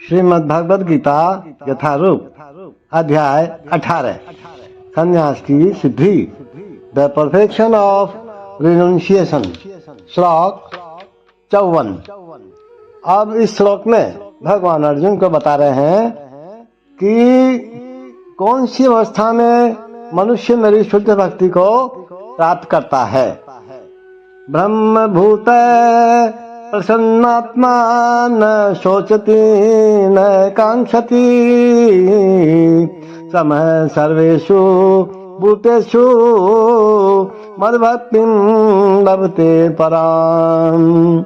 श्रीमद् भगवद गीता यथारूप अध्याय 18 संन्यास की सिद्धि द परफेक्शन ऑफ रिनुंशिएशन श्लोक 54। अब इस श्लोक में भगवान अर्जुन को बता रहे हैं कि कौन सी अवस्था में मनुष्य मेरी शुद्ध भक्ति को प्राप्त करता है। ब्रह्म भूत प्रसन्नात्मा न शोचति न कांक्षति समः सर्वेषु भूतेषु मद्भक्तिं लभते पराम्।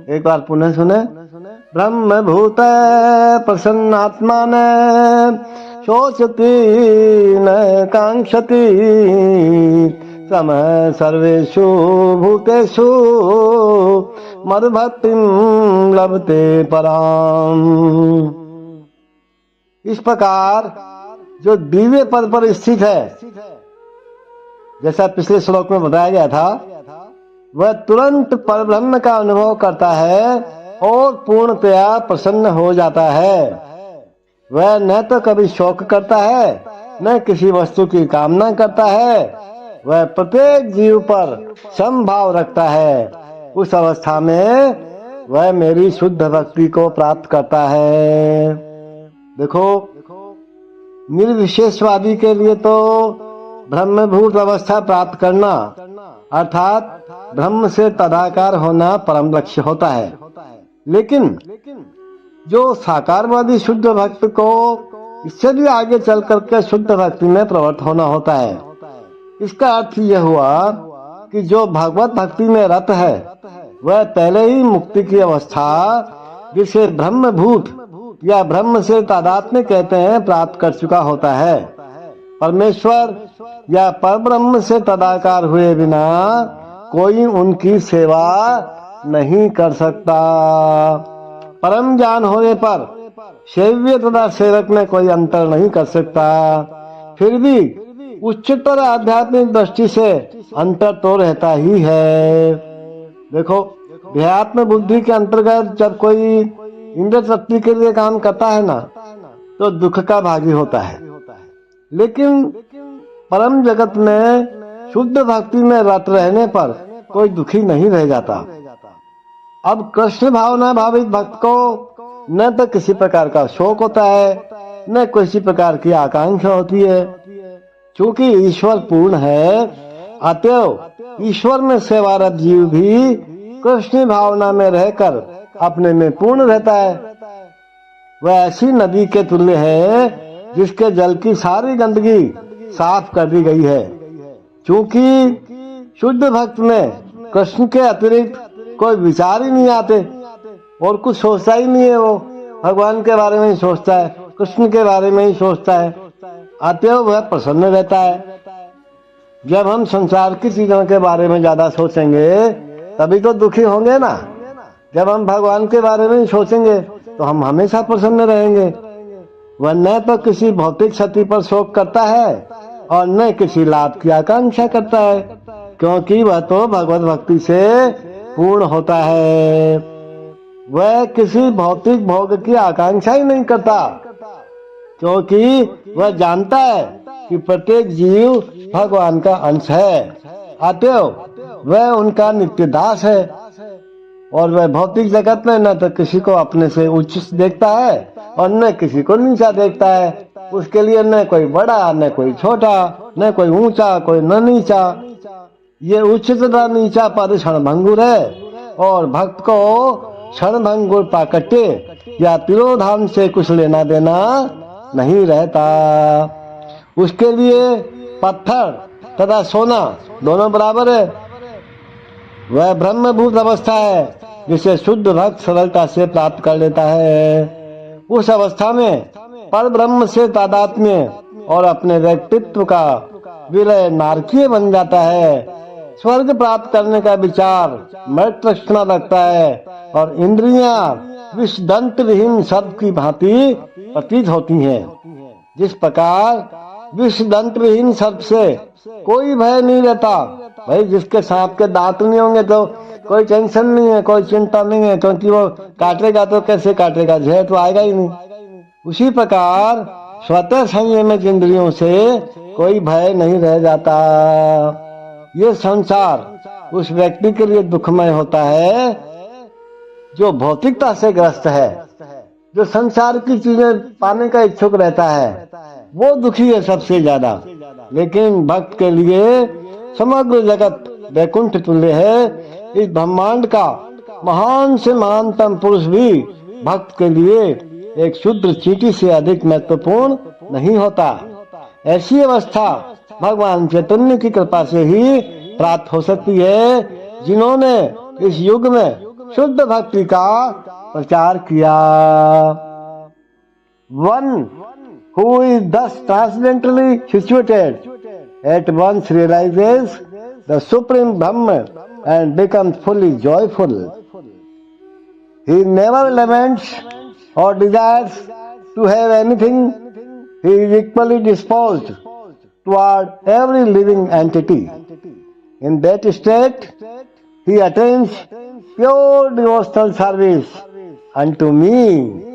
एक बार पुनः सुने। ब्रह्म भूत प्रसन्नात्मा न शोचति न कांक्षति समः सर्वेषु भूतेषु मद्भक्तिं लभते पराम्। इस प्रकार जो दिव्य पद पर स्थित है, जैसा पिछले श्लोक में बताया गया था, वह तुरंत परब्रह्म का अनुभव करता है और पूर्णतया प्रसन्न हो जाता है। वह न तो कभी शोक करता है न किसी वस्तु की कामना करता है। वह प्रत्येक जीव पर समभाव रखता है। उस अवस्था में वह मेरी शुद्ध भक्ति को प्राप्त करता है। देखो, निर्विशेषवादी के लिए तो ब्रह्मभूत अवस्था प्राप्त करना अर्थात ब्रह्म से तदाकार होना परम लक्ष्य होता है। लेकिन जो साकारवादी शुद्ध भक्त को इससे भी आगे चल करके शुद्ध भक्ति में प्रवृत्त होना होता है। इसका अर्थ यह हुआ कि जो भगवत भक्ति में रत है वह पहले ही मुक्ति की अवस्था, जिसे ब्रह्मभूत या ब्रह्म से तादात्म्य कहते हैं, प्राप्त कर चुका होता है। परमेश्वर या परब्रह्म से तदाकार हुए बिना कोई उनकी सेवा नहीं कर सकता। परम ज्ञान होने पर सेव्य तथा सेवक में कोई अंतर नहीं कर सकता। फिर भी उच्चतर आध्यात्मिक दृष्टि से अंतर तो रहता ही है। देखो, देहात्म बुद्धि के अंतर्गत जब कोई इंद्र तृप्ति के लिए काम करता है ना, तो दुख का भागी होता है। लेकिन परम जगत में शुद्ध भक्ति में रत रहने पर कोई दुखी नहीं रह जाता। अब कृष्ण भावना भावित भक्त को न तो किसी प्रकार का शोक होता है न किसी प्रकार की आकांक्षा होती है। क्योंकि ईश्वर पूर्ण है, अतएव ईश्वर में सेवारत जीव भी कृष्ण भावना में रहकर अपने में पूर्ण रहता है। वह ऐसी नदी के तुल्य है जिसके जल की सारी गंदगी साफ कर दी गई है। क्योंकि शुद्ध भक्त में कृष्ण के अतिरिक्त कोई विचार ही नहीं आते और कुछ सोचता ही नहीं है। वो भगवान के बारे में ही सोचता है, कृष्ण के बारे में ही सोचता है, अतएव वह प्रसन्न रहता है। जब हम संसार की चीजों के बारे में ज्यादा सोचेंगे तभी तो दुखी होंगे ना। जब हम भगवान के बारे में ही सोचेंगे तो हम हमेशा प्रसन्न रहेंगे। वह न तो किसी भौतिक क्षति पर शोक करता है और न किसी लाभ की आकांक्षा करता है, क्योंकि वह तो भगवत भक्ति से पूर्ण होता है। वह किसी भौतिक भोग की आकांक्षा ही नहीं करता, क्योंकि वह जानता है कि प्रत्येक जीव भगवान का अंश है। अतएव वह उनका नित्य दास है और वह भौतिक जगत में न तो किसी को अपने से उच्च देखता है और न किसी को नीचा देखता है। उसके लिए न कोई बड़ा न कोई छोटा, न कोई ऊंचा कोई न नीचा। ये उच्च तथा नीचा पद क्षणभंगुर है और भक्त को क्षणभंगुर प्राकट्य या तिरोधान से कुछ लेना देना नहीं रहता। उसके लिए पत्थर तथा सोना दोनों बराबर है। वह ब्रह्मभूत अवस्था है जिसे शुद्ध भक्त सरलता से प्राप्त कर लेता है। उस अवस्था में पर ब्रह्म से तादात्म्य और अपने व्यक्तित्व का विलय नारकीय बन जाता है। स्वर्ग प्राप्त करने का विचार मृत तृष्णा लगता है और इंद्रियां विषदंत विहीन सर्प की भांति प्रतीत होती हैं। जिस प्रकार विषदंत विहीन सर्प से कोई भय नहीं रहता। भाई, जिसके सांप के दांत नहीं होंगे तो कोई टेंशन नहीं है, कोई चिंता नहीं है, क्योंकि वो काटेगा तो कैसे काटेगा, जहर तो आएगा ही नहीं। उसी प्रकार स्वतः संयमित इंद्रियों से कोई भय नहीं रह जाता। ये संसार उस व्यक्ति के लिए दुखमय होता है जो भौतिकता से ग्रस्त है, जो संसार की चीजें पाने का इच्छुक रहता है, वो दुखी है सबसे ज्यादा। लेकिन भक्त के लिए समग्र जगत वैकुंठ तुल्य है। इस ब्रह्मांड का महान से महानतम पुरुष भी भक्त के लिए एक शुद्र चींटी से अधिक महत्वपूर्ण नहीं होता। ऐसी अवस्था भगवान चैतन्य की कृपा से ही प्राप्त हो सकती है, जिन्होंने इस युग में शुद्ध भक्ति का प्रचार किया। One who is thus transcendently situated at once realizes the supreme Brahma and becomes fully joyful. He never laments or desires to have anything. He is equally disposed toward every living entity. In that state, he attains pure devotional service unto me.